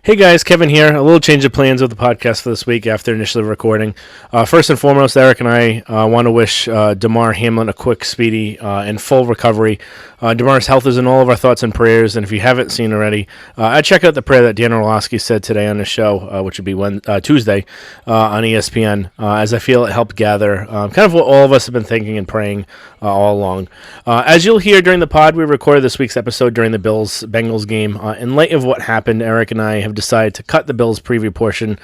Hey guys, Kevin here. A little change of plans with the podcast for this week after initially recording. First and foremost, Eric and I want to wish Damar Hamlin a quick, speedy, and full recovery. Damar's health is in all of our thoughts and prayers, and if you haven't seen already, I check out the prayer that Dan Orlowski said today on the show, which would be Tuesday on ESPN, as I feel it helped gather kind of what all of us have been thinking and praying all along. As you'll hear during the pod, we recorded this week's episode during the Bills-Bengals game. In light of what happened, Eric and I have decided to cut the Bills preview portion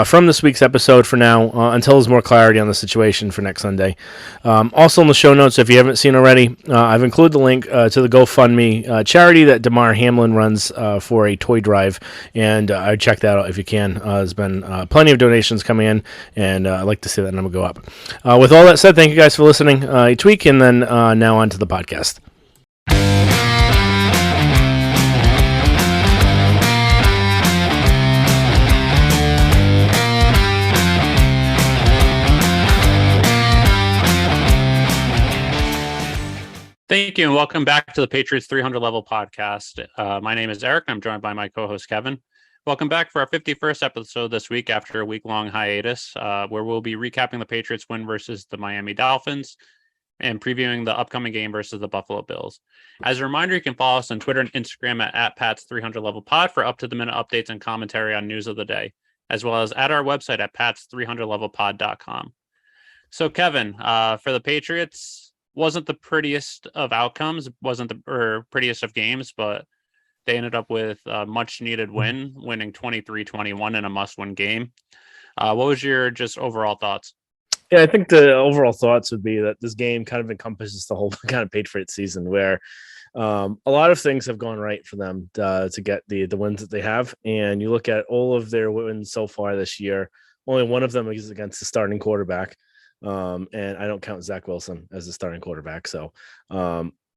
from this week's episode for now until there's more clarity on the situation for next Sunday. Also in the show notes, if you haven't seen already, I've included the link to the GoFundMe charity that Damar Hamlin runs for a toy drive, and I'd check that out if you can. There's been plenty of donations coming in, and I'd like to see that number go up. With all that said, thank you guys for listening each week, and then now on to the podcast. Thank you, and welcome back to the Patriots 300 Level Podcast. My name is Eric, and I'm joined by my co-host, Kevin. Welcome back for our 51st episode this week after a week-long hiatus, where we'll be recapping the Patriots' win versus the Miami Dolphins and previewing the upcoming game versus the Buffalo Bills. As a reminder, you can follow us on Twitter and Instagram at Pats300LevelPod for up-to-the-minute updates and commentary on news of the day, as well as at our website at Pats300LevelPod.com. So, Kevin, for the Patriots, wasn't the prettiest of outcomes, wasn't the prettiest of games, but they ended up with a much needed win, winning 23-21 in a must-win game. What was your just overall thoughts? Yeah, I think the overall thoughts would be that this game kind of encompasses the whole kind of Patriots season, where a lot of things have gone right for them to get the wins that they have. And you look at all of their wins so far this year, only one of them is against the starting quarterback. And I don't count Zach Wilson as the starting quarterback. So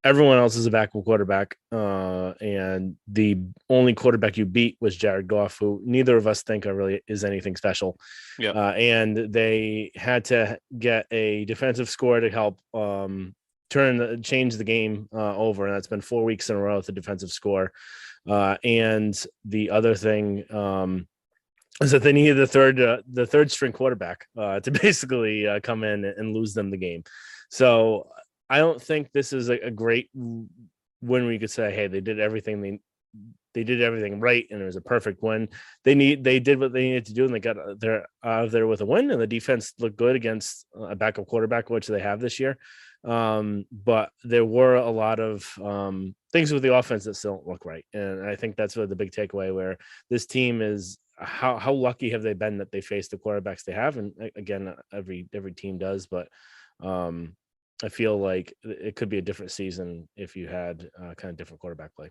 everyone else is a backup quarterback. And the only quarterback you beat was Jared Goff, who neither of us think really is anything special. Yep. And they had to get a defensive score to help change the game over. And that's been 4 weeks in a row with the defensive score. And the other thing is that they needed the third string quarterback to basically come in and lose them the game. So I don't think this is a great win where you could say, hey, they did everything they did everything right and it was a perfect win. They did what they needed to do, and they got out of there with a win, and the defense looked good against a backup quarterback, which they have this year. But there were a lot of things with the offense that still don't look right, and I think that's really the big takeaway, where this team is how lucky have they been that they faced the quarterbacks they have. And again, every team does, but I feel like it could be a different season if you had kind of different quarterback play.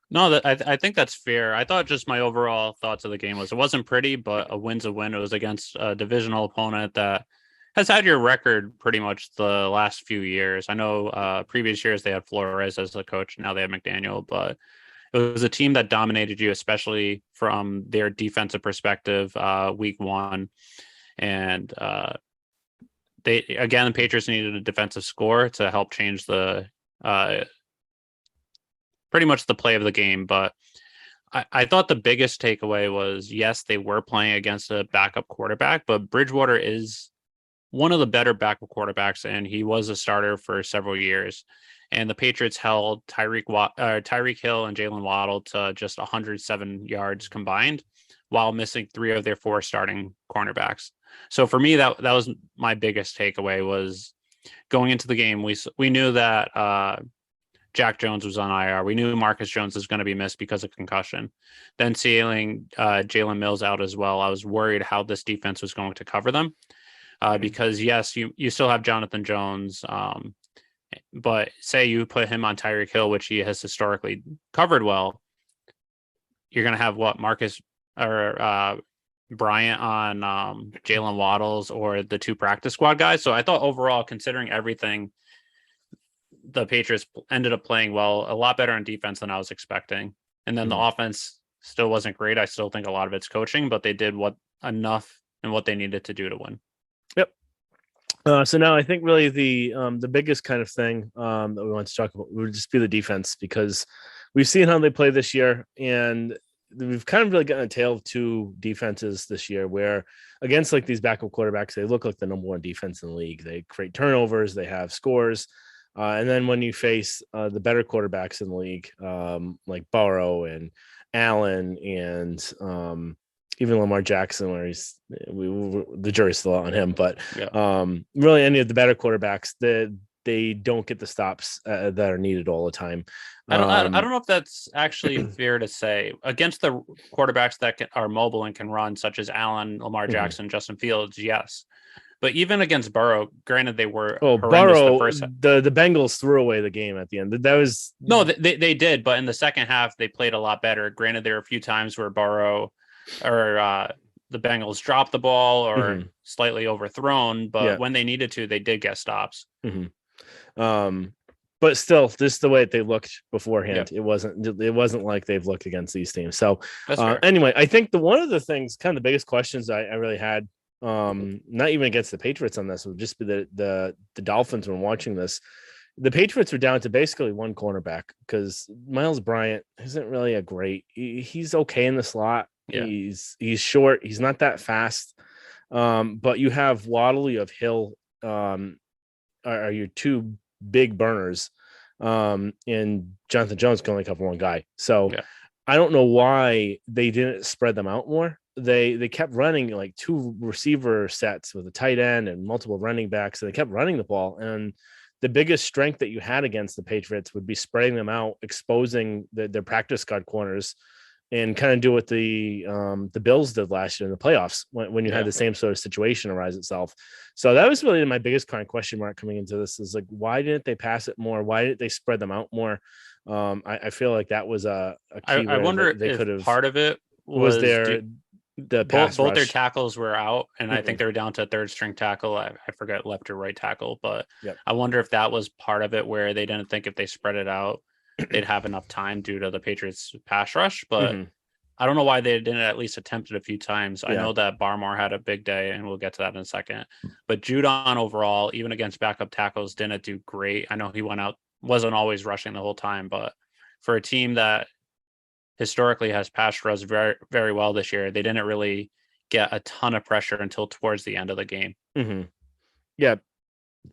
No, I think that's fair. I thought just my overall thoughts of the game was it wasn't pretty, but a win's a win. It was against a divisional opponent that has had your record pretty much the last few years. I know previous years they had Flores as the coach. Now they have McDaniel, but it was a team that dominated you, especially from their defensive perspective, week one. And the Patriots needed a defensive score to help change the pretty much the play of the game. But I thought the biggest takeaway was, yes, they were playing against a backup quarterback, but Bridgewater is one of the better backup quarterbacks, and he was a starter for several years. And the Patriots held Tyreek Hill and Jalen Waddle to just 107 yards combined, while missing 3 of their 4 starting cornerbacks. So for me, that was my biggest takeaway. Was going into the game, we knew that Jack Jones was on IR. We knew Marcus Jones was going to be missed because of concussion. Then seeing Jalen Mills out as well, I was worried how this defense was going to cover them. Because yes, you still have Jonathan Jones, but say you put him on Tyreek Hill, which he has historically covered well, you're going to have Marcus or Bryant on Jalen Waddles or the 2 practice squad guys. So I thought overall, considering everything, the Patriots ended up playing well, a lot better on defense than I was expecting. And then the offense still wasn't great. I still think a lot of it's coaching, but they did enough and what they needed to do to win. Yep. So now I think really the biggest kind of thing that we want to talk about would just be the defense, because we've seen how they play this year, and we've kind of really gotten a tale of two defenses this year where against like these backup quarterbacks, they look like the number one defense in the league. They create turnovers, they have scores. And then when you face the better quarterbacks in the league, like Burrow and Allen and even Lamar Jackson, where the jury's still out on him, but really any of the better quarterbacks, they don't get the stops that are needed all the time. I don't know if that's actually fair to say against the quarterbacks that are mobile and can run, such as Allen, Lamar Jackson, Justin Fields. Yes, but even against Burrow, granted they were horrendous Burrow, the first. The Bengals threw away the game at the end. That was no, they did, but in the second half they played a lot better. Granted, there were a few times where Burrow or the Bengals dropped the ball or slightly overthrown, but when they needed to, they did get stops. But still, just the way that they looked beforehand, it wasn't like they've looked against these teams. So anyway, I think one of the things, kind of the biggest questions I really had, not even against the Patriots on this, would just be the Dolphins when watching this. The Patriots are down to basically one cornerback because Miles Bryant isn't really a great. He's okay in the slot. Yeah. He's short. He's not that fast. But you have Waddle of Hill are your two big burners. And Jonathan Jones can only cover one guy. So I don't know why they didn't spread them out more. They kept running like two receiver sets with a tight end and multiple running backs. So they kept running the ball. And the biggest strength that you had against the Patriots would be spreading them out, exposing their practice squad corners, and kind of do what the Bills did last year in the playoffs when you had the same sort of situation arise itself. So that was really my biggest kind of question mark coming into this is like, why didn't they pass it more? Why didn't they spread them out more? I feel like that was a key. I wonder they could have part of it was both their tackles were out, and I think they were down to third string tackle. I forget left or right tackle, but I wonder if that was part of it where they didn't think if they spread it out, they'd have enough time due to the Patriots pass rush. But I don't know why they didn't at least attempt it a few times. I know that Barmore had a big day, and we'll get to that in a second. But Judon overall, even against backup tackles, didn't do great. I know he wasn't always rushing the whole time, but for a team that historically has pass rushed very, very well this year, they didn't really get a ton of pressure until towards the end of the game. Yeah,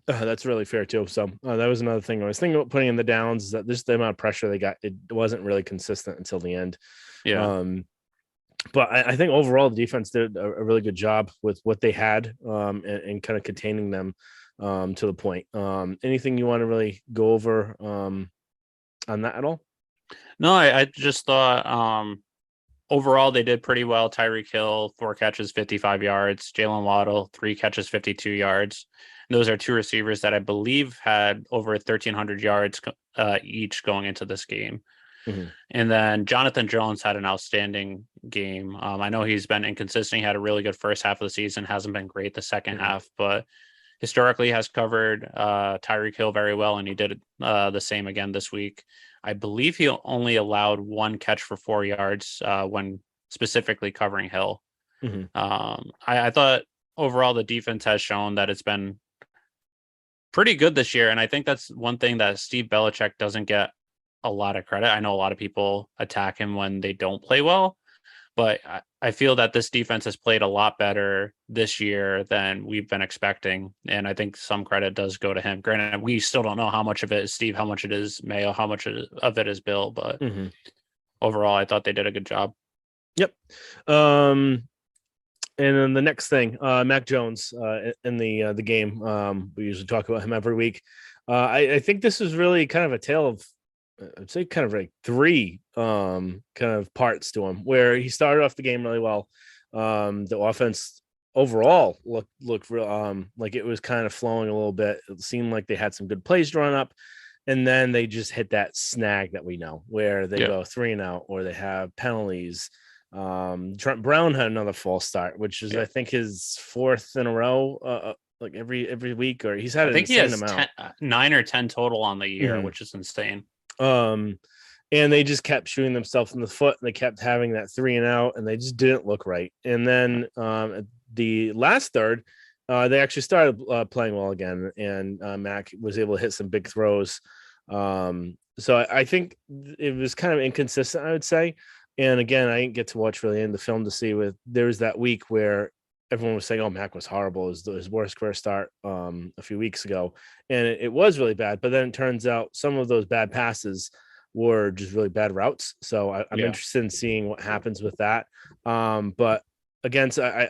that's really fair too. So that was another thing I was thinking about putting in the downs, is that just the amount of pressure they got, it wasn't really consistent until the end. But I think overall the defense did a really good job with what they had and kind of containing them to the point. Anything you want to really go over on that at all? No, I just thought overall they did pretty well. Tyreek Hill, 4 catches, 55 yards. Jalen Waddle, 3 catches, 52 yards. And those are two receivers that I believe had over 1,300 yards each going into this game. And then Jonathan Jones had an outstanding game. I know he's been inconsistent. He had a really good first half of the season, hasn't been great the second half, but historically has covered Tyreek Hill very well, and he did the same again this week. I believe he only allowed 1 catch for 4 yards when specifically covering Hill. I thought overall the defense has shown that it's been pretty good this year, and I think that's one thing that Steve Belichick doesn't get a lot of credit. I know a lot of people attack him when they don't play well, but I feel that this defense has played a lot better this year than we've been expecting. And I think some credit does go to him. Granted, we still don't know how much of it is Steve, how much it is Mayo, how much of it is Bill, but overall, I thought they did a good job. Yep. And then the next thing, Mac Jones in the game. We usually talk about him every week. I think this is really kind of a tale of, I'd say, kind of like 3 kind of parts to him, where he started off the game really well. The offense overall looked real, like it was kind of flowing a little bit. It seemed like they had some good plays drawn up, and then they just hit that snag that we know, where they go 3 and out, or they have penalties. Trent Brown had another false start, which is I think his 4th in a row, like every week, or he's had an insane amount. 9 or 10 total on the year, which is insane. And they just kept shooting themselves in the foot, and they kept having that 3 and out, and they just didn't look right. And then the last third, they actually started playing well again, and Mac was able to hit some big throws. So I think it was kind of inconsistent, I would say. And again, I didn't get to watch really in the film to see there was that week where everyone was saying, "Oh, Mac was horrible. It was his worst career start a few weeks ago," and it was really bad. But then it turns out some of those bad passes were just really bad routes. So I'm Yeah. interested in seeing what happens with that. But again, so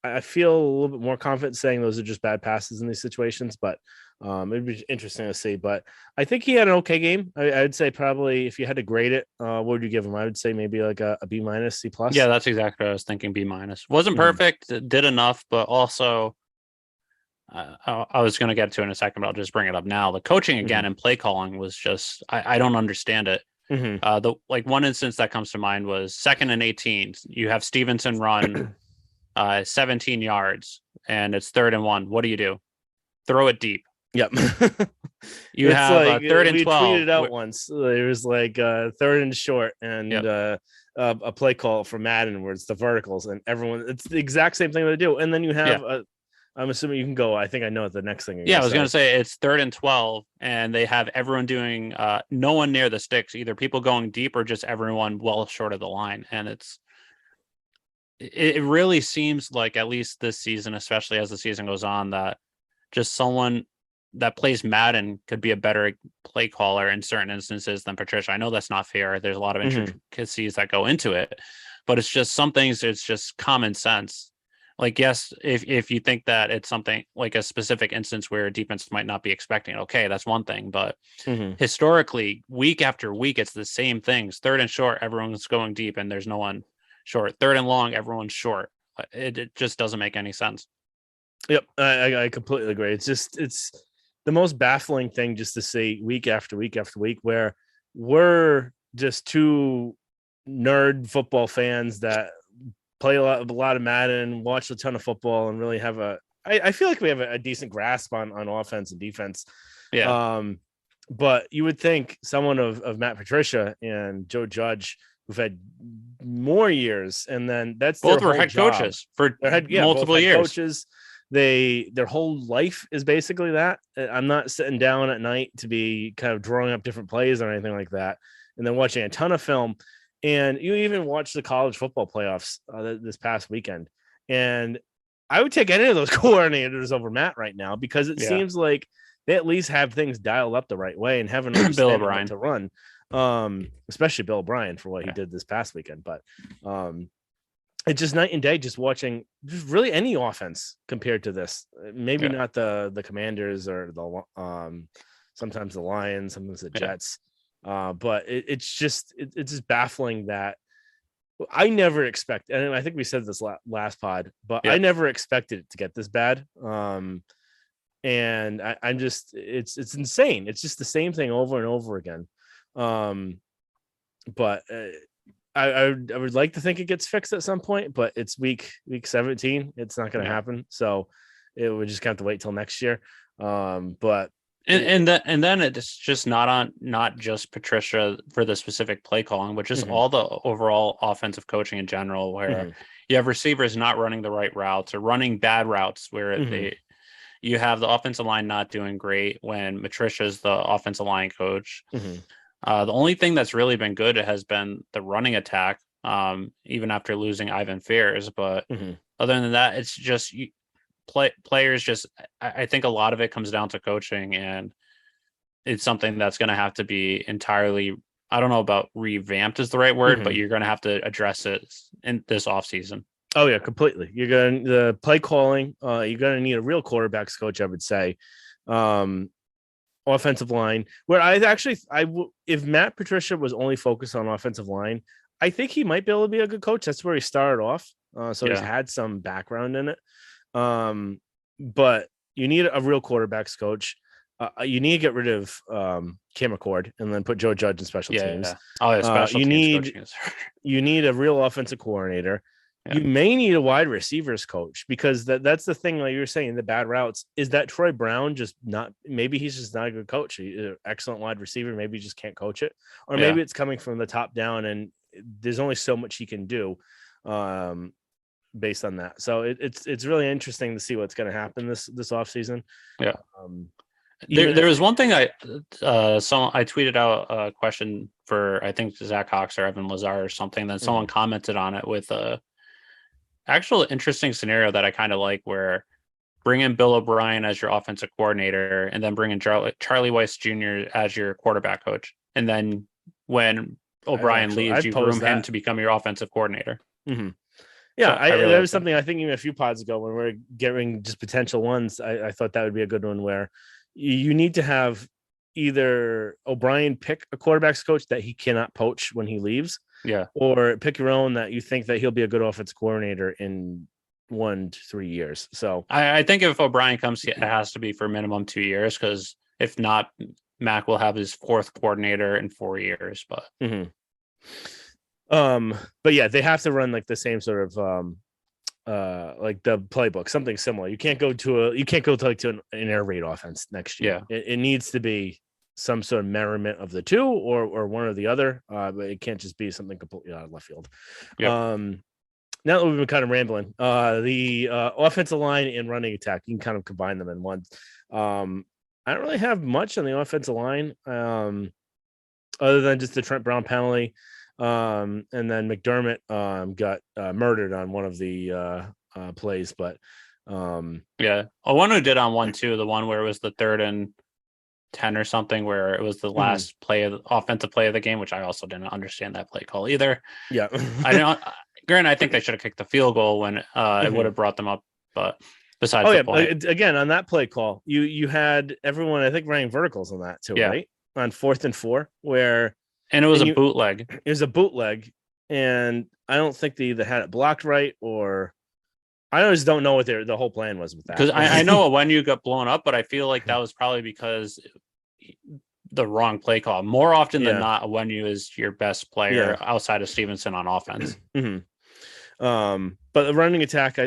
I feel a little bit more confident saying those are just bad passes in these situations, but it'd be interesting to see. But I think he had an okay game. I'd say probably if you had to grade it, what would you give him? I would say maybe like a B minus, C Yeah, plus. that's exactly what I was thinking. B minus wasn't Mhm. perfect, did enough, but also I was going to get to it in a second, but I'll just bring it up now. The coaching again Mhm. and play calling was just I don't understand it. Mhm. The like one instance that comes to mind was 2nd and 18. You have Stevenson run 17 yards and it's 3rd and 1. What do? Throw it deep. Yep. You It's have like third and we tweeted 12. out once. There was like third and short and Yep. a play call from Madden where it's the verticals and everyone. It's the exact same thing they do. And then you Yeah. have I'm assuming you can go. I think I know what the next thing you're Yeah, gonna I was going say. to say it's 3rd and 12, and they have everyone doing no one near the sticks, either people going deep or just everyone well short of the line. And it really seems like, at least this season, especially as the season goes on, that just someone that plays Madden could be a better play caller in certain instances than Patricia. I know that's not fair. There's a lot of Mhm. intricacies that go into it, but it's just some things, it's just common sense. Like, yes, if you think that it's something like a specific instance where a defense might not be expecting it, okay, that's one thing. But Mhm. historically, week after week, it's the same things. 3rd and short, everyone's going deep and there's no one short. 3rd and long, everyone's short. It just doesn't make any sense. Yep, I completely agree. It's the most baffling thing just to see week after week after week where we're just two nerd football fans that play a lot of Madden, watch a ton of football, and really have I feel like we have a decent grasp on offense and defense. Yeah. Um, but you would think someone of Matt Patricia and Joe Judge, who've had more years, and then that's their Both were whole head job. coaches for Both multiple head years. coaches. Their whole life is basically that. I'm not sitting down at night to be kind of drawing up different plays or anything like that, and then watching a ton of film. And you even watch the college football playoffs this past weekend, and I would take any of those coordinators over Matt right now because it Yeah. seems like they at least have things dialed up the right way and have an Bill understanding what O'Brien. to run. Especially Bill O'Brien for what he Yeah. did this past weekend. But it's just night and day just watching just really any offense compared to this. Maybe Yeah. not the Commanders or the sometimes the Lions, sometimes the Yeah. Jets. But it's just baffling that I never expect, and I think we said this last pod, but I Yeah. never expected it to get this bad. And I'm just it's insane. It's just the same thing over and over again. Um, but I would like to think it gets fixed at some point, but it's week 17. It's not going to Yeah. happen. So it would just have to wait till next year. But And then it's just not just Patricia for the specific play calling, but just mhm, all the overall offensive coaching in general, where mhm, you have receivers not running the right routes or running bad routes, where mhm, you have the offensive line not doing great when Patricia's the offensive line coach. mhm, The only thing that's really been good has been the running attack, even after losing Ivan Fears. But mhm. other than that, it's just players. Just I think a lot of it comes down to coaching, and it's something that's going to have to be entirely. I don't know about revamped is the right word, but Mhm. you're going to have to address it in this offseason. Oh yeah, completely. You're going to the play calling. You're going to need a real quarterbacks coach, I would say. Um, Offensive line. Where if Matt Patricia was only focused on offensive line, I think he might be able to be a good coach. That's where he started off. So he's Yeah, had some background in it. But you need a real quarterbacks coach. You need to get rid of Cam McCord and then put Joe Judge in special teams. yeah. Oh, yeah, special You teams need coaching is. a real offensive coordinator. Yeah, You may need a wide receivers coach because that's the thing. Like you were saying, the bad routes is that Troy Brown just not. Maybe he's just not a good coach. He's an excellent wide receiver. Maybe he just can't coach it, or yeah. maybe it's coming from the top down, and there's only so much he can do. Based on that. So it's really interesting to see what's going to happen this offseason. Yeah. Um, There was one thing I tweeted out a question for, I think, Zach Cox or Evan Lazar or something. Then someone commented on it with a actual interesting scenario that I kind of like, where bring in Bill O'Brien as your offensive coordinator, and then bring in Charlie Weiss Jr. as your quarterback coach, and then when O'Brien leaves, you groom him to become your offensive coordinator. Mm-hmm. Yeah, so that was something I think even a few pods ago when we were getting just potential ones. I thought that would be a good one, where you need to have either O'Brien pick a quarterback's coach that he cannot poach when he leaves, or pick your own that you think that he'll be a good offensive coordinator in 1 to 3 years. So I think if O'Brien comes, it has to be for minimum 2 years, because if not, Mac will have his fourth coordinator in 4 years. But but yeah, they have to run like the same sort of like the playbook, something similar. You can't go to an air raid offense next year. It needs to be some sort of merriment of the two, or one or the other. But it can't just be something completely out of left field. Now that we've been kind of rambling, the offensive line and running attack, you can kind of combine them in one. I don't really have much on the offensive line, other than just the Trent Brown penalty. And then McDermott got murdered on one of the plays, but one who did on one too, the one where it was the 3rd and 10 or something, where it was the last play of the offensive play of the game, which I also didn't understand that play call either. I don't. Granted, I think they should have kicked the field goal when it would have brought them up, but besides the point. Again, on that play call, you had everyone, I think, running verticals on that too, right? On 4th and 4, and it was a bootleg. It was a bootleg, and I don't think they either had it blocked right, or I just don't know what the whole plan was with that. Because I know when you got blown up, but I feel like that was probably because the wrong play call. More often than not, when you is your best player outside of Stevenson on offense. But the running attack,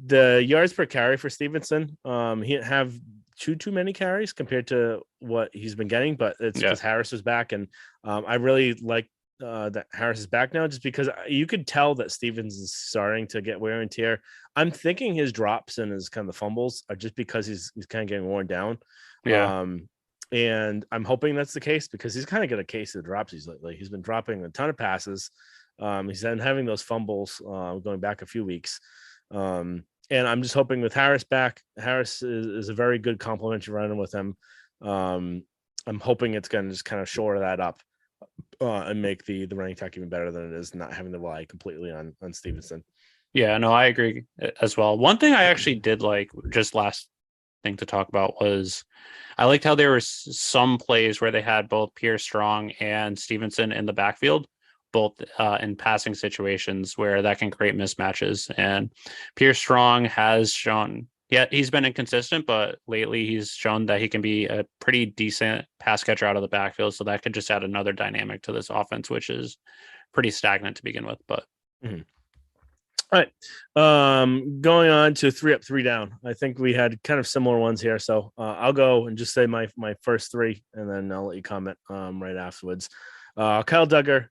the yards per carry for Stevenson, he didn't have too many carries compared to what he's been getting, but it's because Harris was back, and I really like that Harris is back now, just because you could tell that Stevens is starting to get wear and tear. I'm thinking his drops and his kind of the fumbles are just because he's kind of getting worn down. And I'm hoping that's the case, because he's kind of got a case of drops. He's been dropping a ton of passes. He's been having those fumbles going back a few weeks. And I'm just hoping with Harris back, Harris is a very good complementary running with him. I'm hoping it's going to just kind of shore that up and make the running attack even better than it is, not having to rely completely on Stevenson. Yeah, no, I agree as well. One thing I actually did like, just last thing to talk about, was I liked how there were some plays where they had both Pierce Strong and Stevenson in the backfield, both in passing situations where that can create mismatches. And Pierce Strong has shown, he's been inconsistent, but lately he's shown that he can be a pretty decent pass catcher out of the backfield. So that could just add another dynamic to this offense, which is pretty stagnant to begin with. But all right, going on to 3 up, 3 down. I think we had kind of similar ones here, so I'll go and just say my first 3, and then I'll let you comment right afterwards. Kyle Duggar,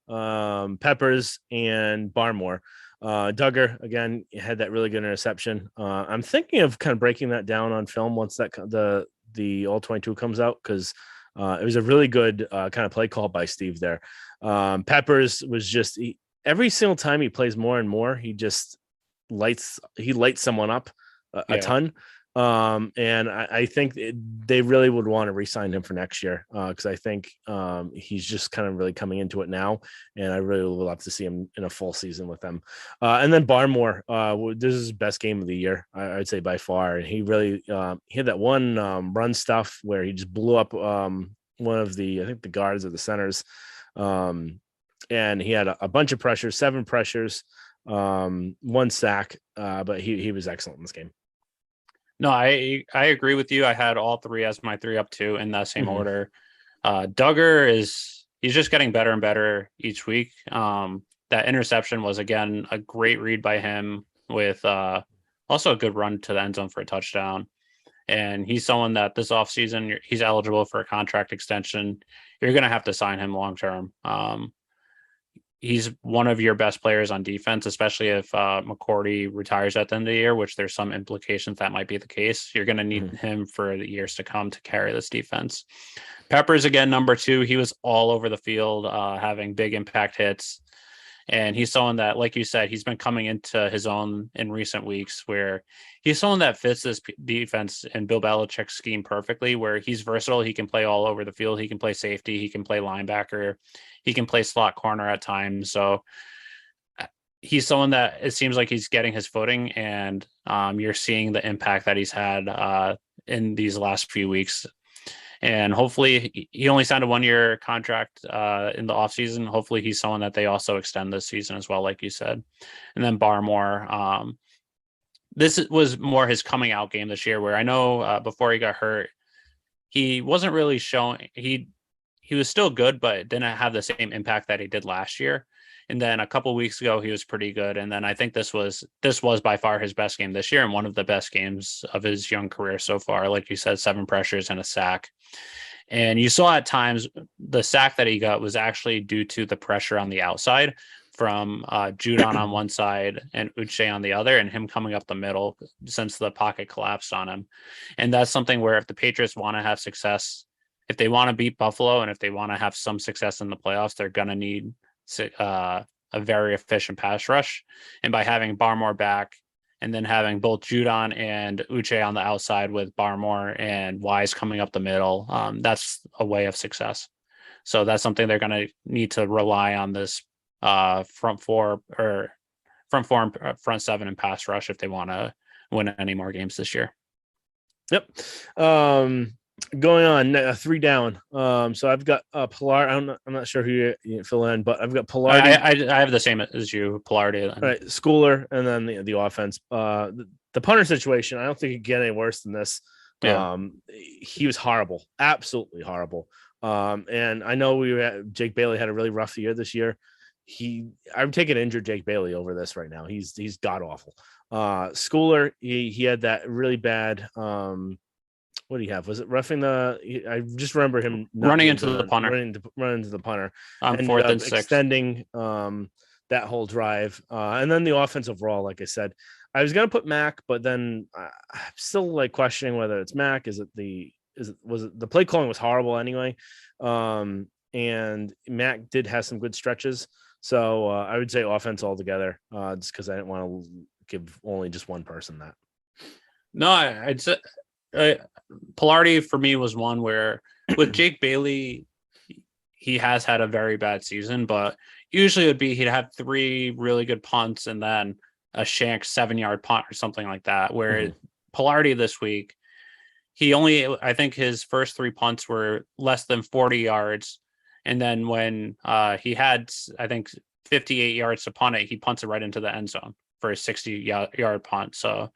Peppers, and Barmore. Duggar, again, had that really good interception. I'm thinking of kind of breaking that down on film once that the all 22 comes out, because it was a really good kind of play call by Steve there. Peppers was just every single time he plays more and more, he just lights someone up a ton. And I think they really would want to re-sign him for next year, because I think he's just kind of really coming into it now, and I really would love to see him in a full season with them. And then Barmore, this is his best game of the year, I'd say by far. And he really he had that one run stuff where he just blew up one of the, I think, the guards or the centers, and he had a bunch of pressures, 7 pressures, 1 sack, but he was excellent in this game. No, I agree with you. I had all 3 as my 3 up 2 in that same order. Duggar he's just getting better and better each week. That interception was, again, a great read by him, with also a good run to the end zone for a touchdown. And he's someone that this offseason, he's eligible for a contract extension. You're going to have to sign him long term. he's one of your best players on defense, especially if McCourty retires at the end of the year, which there's some implications that might be the case. You're going to need him for the years to come to carry this defense. Peppers, again, number 2. He was all over the field, having big impact hits. And he's someone that, like you said, he's been coming into his own in recent weeks, where he's someone that fits this defense and Bill Belichick's scheme perfectly, where he's versatile. He can play all over the field. He can play safety. He can play linebacker. He can play slot corner at times. So he's someone that it seems like he's getting his footing, and you're seeing the impact that he's had in these last few weeks. And hopefully he only signed a 1-year contract in the offseason. Hopefully he's someone that they also extend this season as well, like you said. And then Barmore, this was more his coming out game this year, where I know before he got hurt, he wasn't really showing. He was still good, but didn't have the same impact that he did last year. And then a couple of weeks ago, he was pretty good. And then I think this was by far his best game this year, and one of the best games of his young career so far. Like you said, 7 pressures and a sack. And you saw at times the sack that he got was actually due to the pressure on the outside from Judon on one side and Uche on the other, and him coming up the middle since the pocket collapsed on him. And that's something where if the Patriots want to have success, if they want to beat Buffalo and if they want to have some success in the playoffs, they're going to need a very efficient pass rush. And by having Barmore back, and then having both Judon and Uche on the outside with Barmore and Wise coming up the middle, that's a way of success. So that's something they're going to need to rely on, this front 4 and front 7 and pass rush if they want to win any more games this year. Yep. Going on 3 down. So I've got Pilar. I'm not sure who you fill in, but I've got Pilardi. I have the same as you, Pilardi. All right, Schooler, and then the offense. The punter situation, I don't think it could get any worse than this. Yeah. He was horrible, absolutely horrible. And I know Jake Bailey had a really rough year this year. I'm taking injured Jake Bailey over this right now. He's god awful. Schooler, he had that really bad. What do you have? Was it roughing I just remember him running into the punter. Running into the punter. On 4th and 6. Extending that whole drive. And then the offense overall, like I said, I was going to put Mac, but then I'm still like questioning whether it's Mac. Was it the play calling was horrible anyway. And Mac did have some good stretches. So I would say offense altogether, just because I didn't want to give only just one person that. No, I'd say Pilardi for me was one where with Jake Bailey, he has had a very bad season, but usually it would be he'd have 3 really good punts and then a shank 7-yard punt or something like that. Where Pilardi this week, I think his first 3 punts were less than 40 yards. And then when he had, I think, 58 yards to punt it, he punts it right into the end zone for a 60-yard punt. So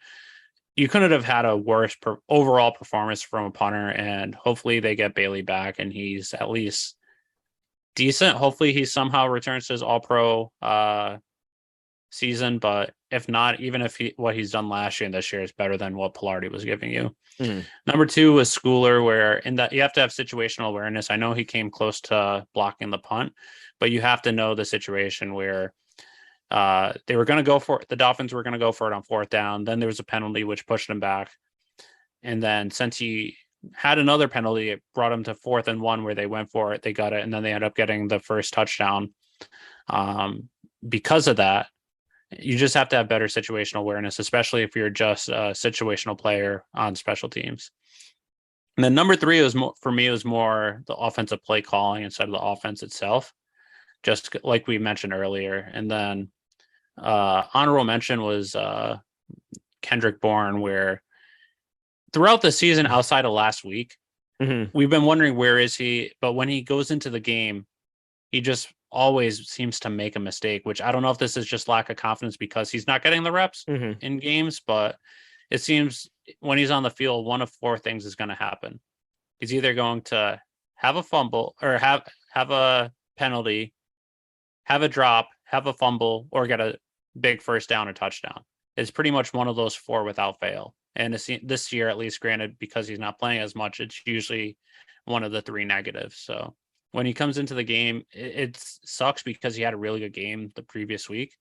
you couldn't have had a worse overall performance from a punter, and hopefully they get Bailey back and he's at least decent. Hopefully he somehow returns to his all-pro season, but if not, even if what he's done last year and this year is better than what Pilardi was giving you. Number 2 was Schooler, where in that you have to have situational awareness. I know he came close to blocking the punt, but you have to know the situation where they were going to go for it. The Dolphins were going to go for it on 4th down. Then there was a penalty which pushed him back. And then since he had another penalty, it brought him to 4th and 1 where they went for it. They got it. And then they ended up getting the first touchdown. Because of that, you just have to have better situational awareness, especially if you're just a situational player on special teams. And then number 3 was more the offensive play calling instead of the offense itself, just like we mentioned earlier. And then honorable mention was Kendrick Bourne, where throughout the season, outside of last week, we've been wondering where is he, but when he goes into the game, he just always seems to make a mistake, which I don't know if this is just lack of confidence because he's not getting the reps in games, but it seems when he's on the field, one of 4 things is going to happen. He's either going to have a fumble or have a penalty, have a drop, have a fumble, or get a big first down or touchdown. It's pretty much one of those 4 without fail. And this year, at least, granted, because he's not playing as much, it's usually one of the 3 negatives. So when he comes into the game, it sucks because he had a really good game the previous week.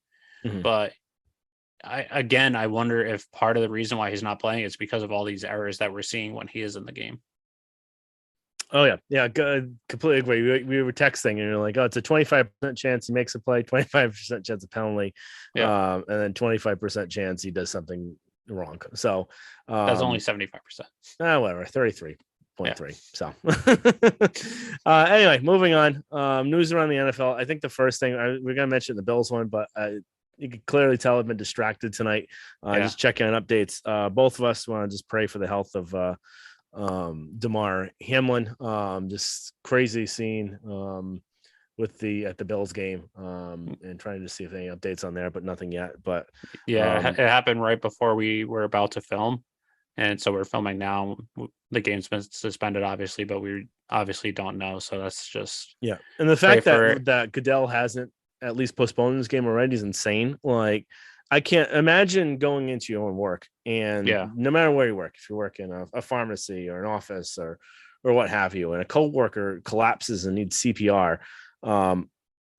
Mhm. But I wonder if part of the reason why he's not playing is because of all these errors that we're seeing when he is in the game. Oh yeah, good. Completely agree. We were texting, and you're like, "Oh, it's a 25% chance he makes a play, 25% chance of penalty, Yeah, and then 25% chance he does something wrong." So, that's only um, 75%. whatever, Yeah, 33.3. So, anyway, moving on. News around the NFL. I think the first thing we're gonna mention the Bills one, but you could clearly tell I've been distracted tonight. yeah, Just checking on updates. Both of us want to just pray for the health of Damar Hamlin. Just crazy scene with the at the Bills game, and trying to see if any updates on there, but nothing yet. But yeah. um, It happened right before we were about to film, and so we're filming now. The game's been suspended, obviously, but we obviously don't know. So that's just yeah, and the pray fact for it. that Goodell hasn't at least postponed this game already is insane. Like, I can't imagine going into your own work, and Yeah, no matter where you work, if you work in a pharmacy or an office or what have you, and a coworker collapses and needs CPR. Um,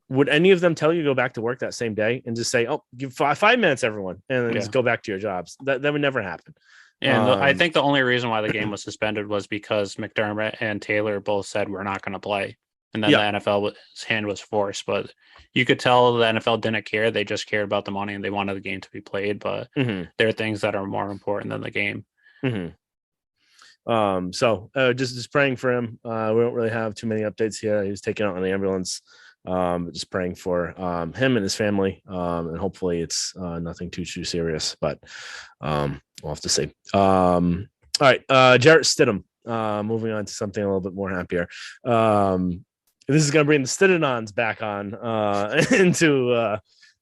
would any of them tell you to go back to work that same day and just say, "Oh, give 5 minutes, everyone," and then just yeah. go back to your jobs? That would never happen. And I Um, think the only reason why the game was suspended was because McDermott and Taylor both said we're not going to play, and then the yeah, NFL's hand was forced. But you could tell the NFL didn't care; they just cared about the money and they wanted the game to be played. But hmm there are things that are more important than the game. hmm so just praying for him. We don't really have too many updates here. He was taken out on the ambulance. Just praying for him and his family, and hopefully it's nothing too serious. But we'll have to see. All right, Jarrett Stidham. Moving on to something a little bit more happier. This is going to bring the Stidhanons back on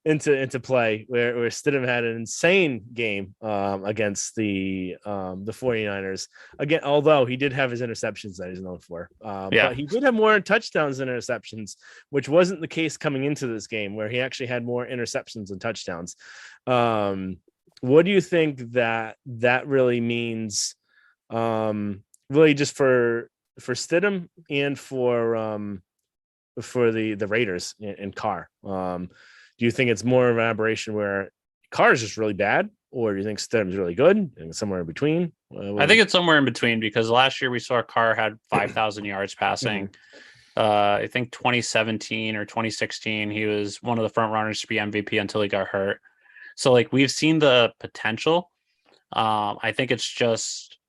into play, where Stidham had an insane game against the 49ers. Again, although he did have his interceptions that he's known for, Yeah, but he did have more touchdowns than interceptions, which wasn't the case coming into this game, where he actually had more interceptions than touchdowns. What do you think that really means? Really, just for Stidham and for the Raiders and Carr. Do you think it's more of an aberration where Carr is just really bad, or do you think Stidham's really good and somewhere in between? I think it's somewhere in between because last year we saw Carr had 5,000 yards Mhm. passing. I think 2017 or 2016 he was one of the front runners to be MVP until he got hurt. So like we've seen the potential. I think it's just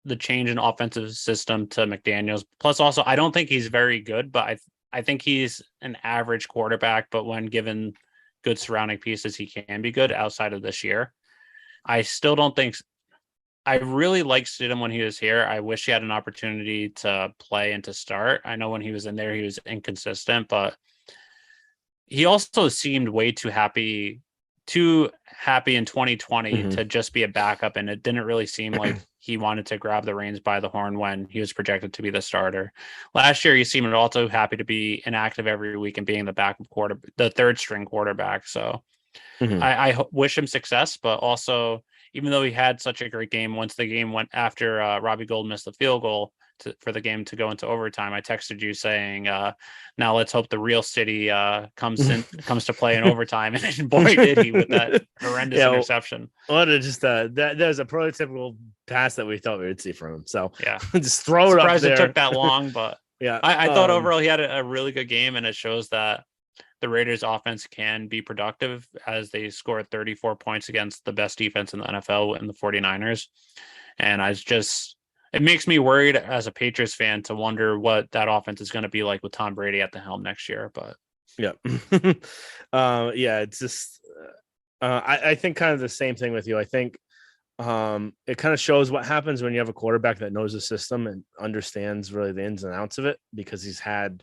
the change in offensive system to McDaniels. Plus, also, I don't think he's very good, but I think he's an average quarterback. But when given good surrounding pieces, he can be good outside of this year. I still don't think. I really liked Stidham when he was here. I wish he had an opportunity to play and to start. I know when he was in there, he was inconsistent, but he also seemed way too happy in 2020 Mhm. to just be a backup, and it didn't really seem like he wanted to grab the reins by the horn when he was projected to be the starter. Last year he seemed also happy to be inactive every week and being the backup quarter, the third string quarterback. So Mhm. I wish him success, but also even though he had such a great game, once the game went after Robbie Gould missed the field goal for the game to go into overtime, I texted you saying, "Now let's hope the real City comes to play in overtime." And boy, did he with that horrendous Yeah, interception. what a just that was a prototypical pass that we thought we would see from him. So Yeah, just throw it up surprised it took there. that long, but Yeah. I thought overall he had a really good game, and it shows that the Raiders offense can be productive as they scored 34 points against the best defense in the NFL in the 49ers. And it makes me worried as a Patriots fan to wonder what that offense is going to be like with Tom Brady at the helm next year. But Yeah. Yeah, it's just I think kind of the same thing with you. I think it kind of shows what happens when you have a quarterback that knows the system and understands really the ins and outs of it, because he's had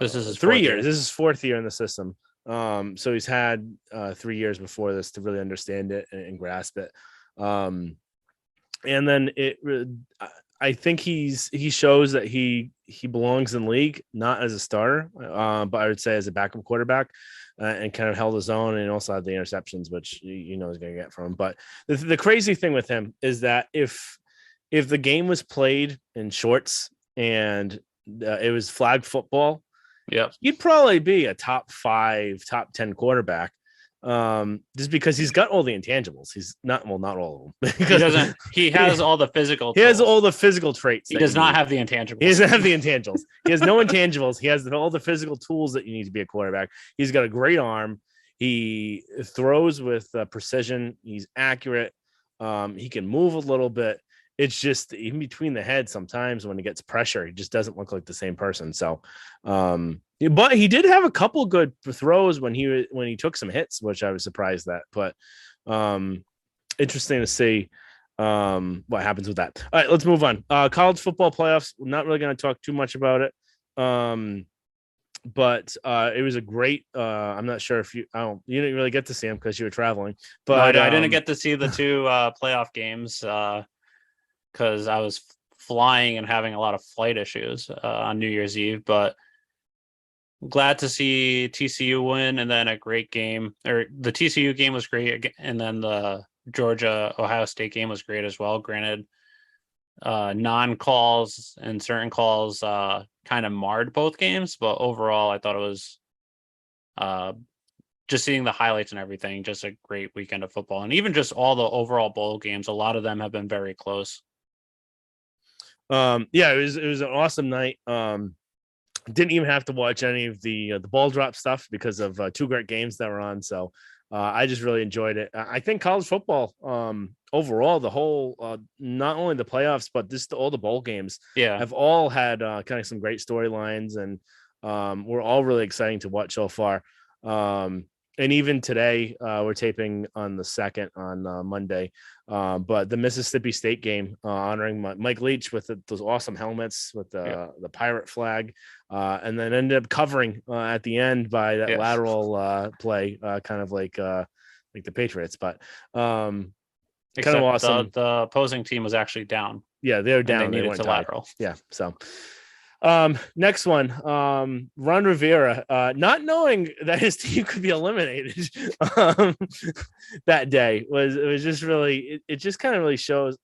this is his 3 years. fourth year. This is fourth year in the system. So he's had 3 years before this to really understand it and grasp it. And then I think he shows that he belongs in the league, not as a starter, but I would say as a backup quarterback, and kind of held his own, and also had the interceptions, which you know he's going to get from him. But the crazy thing with him is that if the game was played in shorts and it was flag football, Yep. he'd probably be a top 5, top 10 quarterback. Just because he's got all the intangibles. He's not all of them. He because doesn't. He has all the physical. he has tools. all the physical traits. He does not have the intangibles. He doesn't have the intangibles. He has no intangibles. He has all the physical tools that you need to be a quarterback. He's got a great arm. He throws with precision. He's accurate. He can move a little bit. It's just in between the head sometimes when he gets pressure, he just doesn't look like the same person. So, but he did have a couple good throws when he took some hits, which I was surprised at. But interesting to see what happens with that. All right, let's move on. College football playoffs. We're not really going to talk too much about it. But it was a great. I'm not sure if you didn't really get to see him because you were traveling. But no, I didn't get to see the 2 playoff games because I was flying and having a lot of flight issues on New Year's Eve. But glad to see TCU win, and then a great game. Or the TCU game was great, and then the Georgia Ohio State game was great as well. Granted, non-calls and certain calls kind of marred both games, but overall I thought it was just seeing the highlights and everything, just a great weekend of football. And even just all the overall bowl games, a lot of them have been very close. It was an awesome night. Didn't even have to watch any of the ball drop stuff because of 2 great games that were on. So I just really enjoyed it. I think college football overall, the whole not only the playoffs but all the bowl games have all had kind of some great storylines, and we're all really exciting to watch so far. And even today, we're taping on the 2nd on Monday. But the Mississippi State game, honoring Mike Leach with those awesome helmets with the pirate flag, and then ended up covering at the end by that lateral play, kind of like the Patriots. But kind of awesome. The opposing team was actually down. Yeah, they were down. They needed to lateral. Yeah, so. Next one, Ron Rivera, not knowing that his team could be eliminated that day was just really, it just kind of really shows.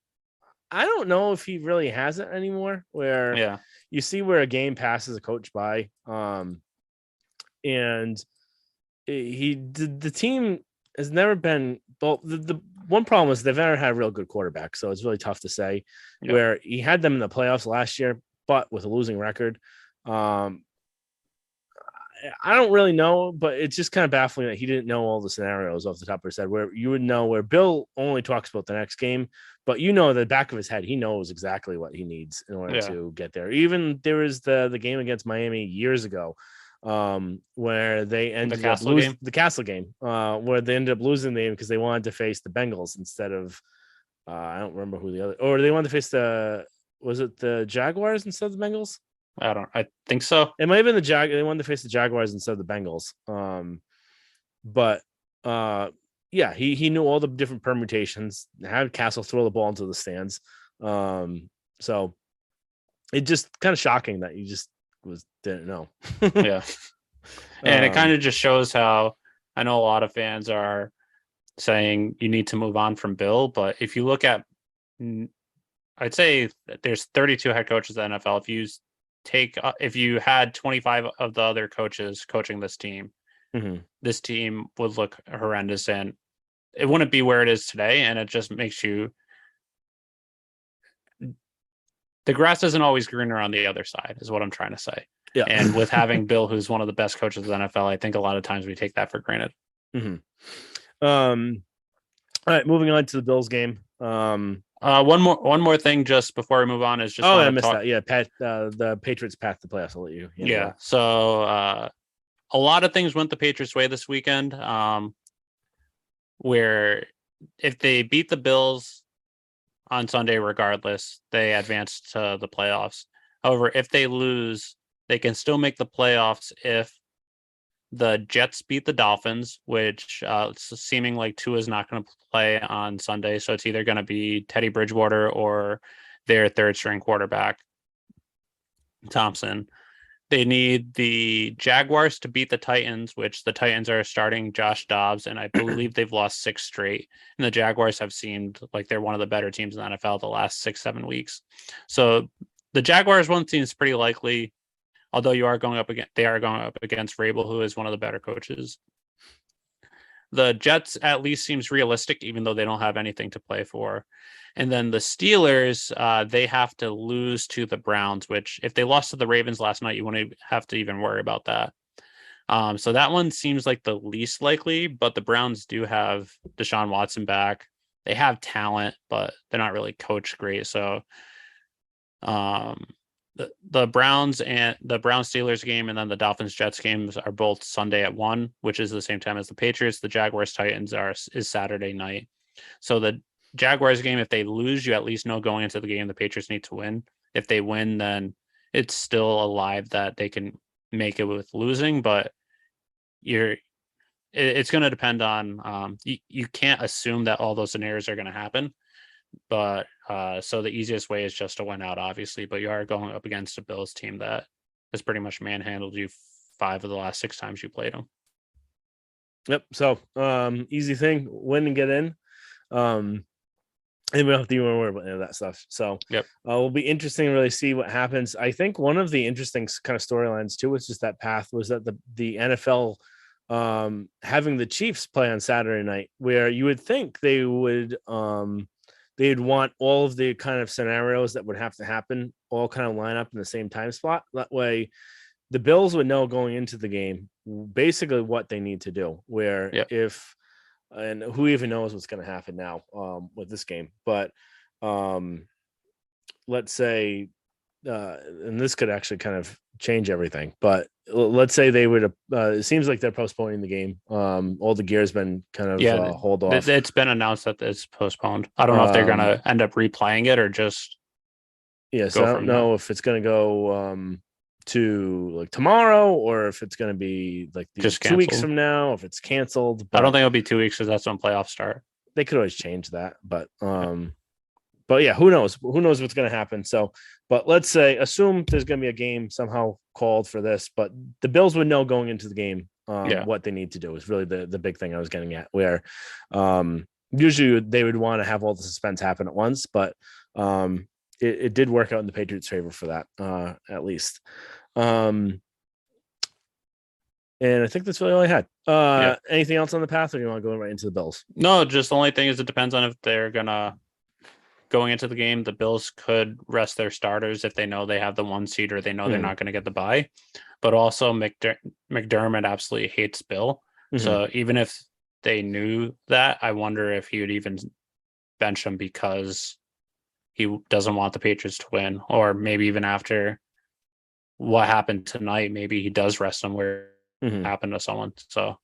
I don't know if he really has it anymore, where you see where a game passes a coach by, and the team has never been, well, the one problem is they've never had a real good quarterback. So it's really tough to say where he had them in the playoffs last year, but with a losing record. I don't really know, but it's just kind of baffling that he didn't know all the scenarios off the top of his head, where you would know, where Bill only talks about the next game, but the back of his head, he knows exactly what he needs in order to get there. Even there was the game against Miami years ago, where they ended up losing the Castle game, where they ended up losing the game because they wanted to face the Bengals instead of, I don't remember who the other, or they wanted to face was it the Jaguars instead of the Bengals? I think so. It might have been they wanted to face the Jaguars instead of the Bengals. He knew all the different permutations, had Castle throw the ball into the stands. So it just kind of shocking that you just didn't know. And it kind of just shows how, I know a lot of fans are saying you need to move on from Bill, but if you look at, I'd say there's 32 head coaches in the NFL. If you had 25 of the other coaches coaching this team, this team would look horrendous, and it wouldn't be where it is today. And it just makes you, the grass isn't always greener on the other side, is what I'm trying to say. Yeah. And with having Bill, who's one of the best coaches of the NFL, I think a lot of times we take that for granted. All right, moving on to the Bills game. One more thing just before we move on is just I missed that. Yeah, the Patriots path to playoffs. I'll let you. So a lot of things went the Patriots' way this weekend. Where if they beat the Bills on Sunday, regardless, they advance to the playoffs. However, if they lose, they can still make the playoffs if the Jets beat the Dolphins, which it's seeming like Tua is not going to play on Sunday. So it's either going to be Teddy Bridgewater or their third string quarterback, Thompson. They need the Jaguars to beat the Titans, which the Titans are starting Josh Dobbs, and I believe they've lost 6 straight. And the Jaguars have seemed like they're one of the better teams in the NFL the last 6-7 weeks. So The Jaguars one seems pretty likely, although they are going up against Vrabel, who is one of the better coaches. The Jets at least seems realistic, even though they don't have anything to play for. And then the Steelers, they have to lose to the Browns, which if they lost to the Ravens last night, you wouldn't have to even worry about that. So that one seems like the least likely, but the Browns do have Deshaun Watson back. They have talent, but they're not really coached great. So the Browns Steelers game and then the Dolphins Jets games are both Sunday at 1, which is the same time as the Patriots. The Jaguars Titans is Saturday night. So the Jaguars game, if they lose, you at least know going into the game the Patriots need to win. If they win, then it's still alive that they can make it with losing, but it's going to depend on you can't assume that all those scenarios are going to happen. But so the easiest way is just to win out, obviously. But you are going up against a Bills team that has pretty much manhandled you 5 of the last 6 times you played them. Yep. So easy thing, win and get in. And we don't have to even worry about any of that stuff. So yep. Will be interesting to really see what happens. I think one of the interesting kind of storylines too was just that path was that the NFL having the Chiefs play on Saturday night, where you would think they would they'd want all of the kind of scenarios that would have to happen all kind of line up in the same time slot. That way the Bills would know going into the game basically what they need to do, where if and who even knows what's going to happen now with this game, but let's say and this could actually kind of change everything, but let's say they would it seems like they're postponing the game. All the gear's been kind of hold off. It's been announced that it's postponed. I don't know if they're going to end up replaying it or just so I don't know if it's going to go to like tomorrow or if it's going to be like just 2 weeks from now, if it's canceled. But I don't think it'll be 2 weeks because that's when playoffs start. They could always change that, but yeah, who knows what's going to happen. So, but let's say assume there's going to be a game somehow called for this, but the Bills would know going into the game what they need to do is really the big thing I was getting at, where usually they would want to have all the suspense happen at once, but it did work out in the Patriots' favor for that, at least. And I think that's really all I had. Anything else on the path, or do you want to go right into the Bills? No, just the only thing is it depends on if they're going into the game. The Bills could rest their starters if they know they have the 1 seed or they know they're not going to get the bye. But also McDermott absolutely hates Bill. So even if they knew that, I wonder if he would even bench him because he doesn't want the Patriots to win, or maybe even after what happened tonight, maybe he does rest him where it happened to someone. So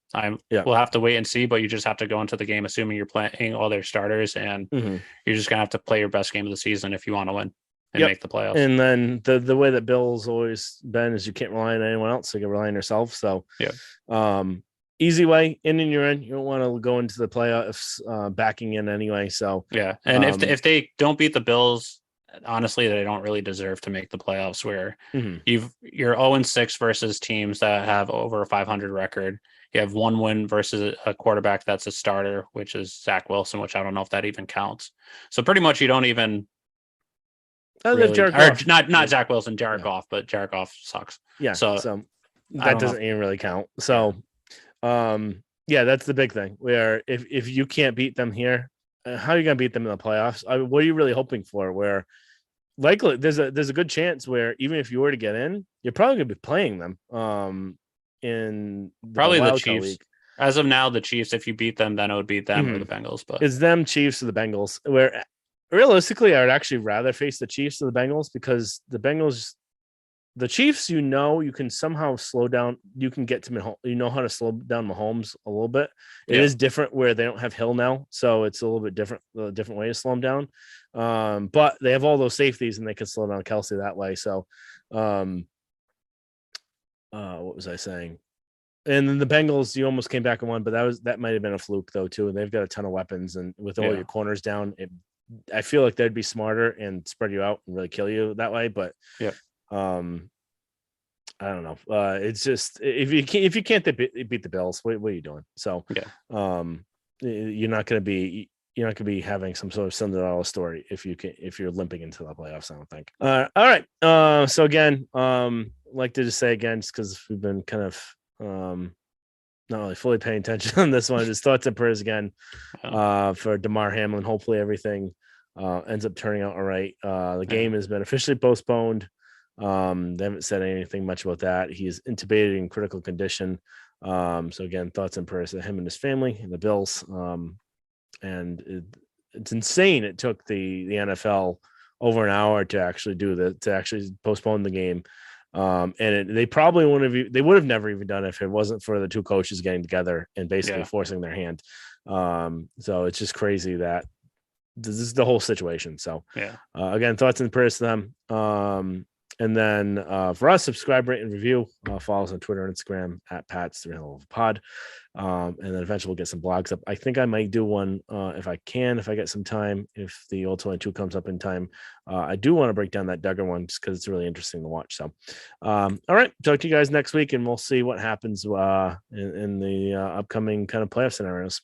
we'll have to wait and see, but you just have to go into the game assuming you're playing all their starters, and you're just gonna have to play your best game of the season if you want to win and make the playoffs. And then the way that Bill's always been is you can't rely on anyone else, so you can rely on yourself. So easy way in and you're in. You don't want to go into the playoffs backing in anyway. So and if they don't beat the Bills, honestly, they don't really deserve to make the playoffs, where you're 0-6 versus teams that have over a 500 record. You have 1 win versus a quarterback that's a starter, which is Zach Wilson, which I don't know if that even counts. So pretty much you don't even not Zach Wilson, Jared Goff, but Jared Goff sucks. Yeah. So that doesn't even really count. So that's the big thing, where if you can't beat them here, how are you going to beat them in the playoffs? What are you really hoping for? Where likely there's a good chance where even if you were to get in, you're probably going to be playing them in the Chiefs. League. As of now, the Chiefs, if you beat them, then it would beat them or the Bengals. But it's them, Chiefs, or the Bengals. Where realistically, I would actually rather face the Chiefs or the Bengals, because the Chiefs, you can somehow slow down. You can get to Mahomes. You know how to slow down Mahomes a little bit. It is different where they don't have Hill now, so it's a little bit different. A different way to slow them down. But they have all those safeties, and they can slow down Kelsey that way. So, what was I saying? And then the Bengals, you almost came back and won, but that might have been a fluke though too. And they've got a ton of weapons, and with all your corners down, I feel like they'd be smarter and spread you out and really kill you that way. But I don't know. It's just if you can't beat the Bills, what are you doing? So you're not going to be. you're not going to be having some sort of Cinderella story if you're limping into the playoffs. I don't think. All right. So again, like to just say again, just because we've been kind of not really fully paying attention on this one. Just thoughts and prayers again for Damar Hamlin. Hopefully everything ends up turning out all right. The game has been officially postponed. They haven't said anything much about that. He is intubated in critical condition. So again, thoughts and prayers to him and his family and the Bills. And it's insane. It took the NFL over an hour to actually to actually postpone the game. And they probably would have never even done it if it wasn't for the two coaches getting together and basically forcing their hand. So it's just crazy that this is the whole situation. So again, thoughts and prayers to them. And then for us, subscribe, rate, and review. Follow us on Twitter and Instagram at Pat's 3 Pod. And then eventually we'll get some blogs up. I think I might do one if I get some time, if the Old 22 comes up in time. I do want to break down that Duggar one just because it's really interesting to watch. So, all right, talk to you guys next week, and we'll see what happens in the upcoming kind of playoff scenarios.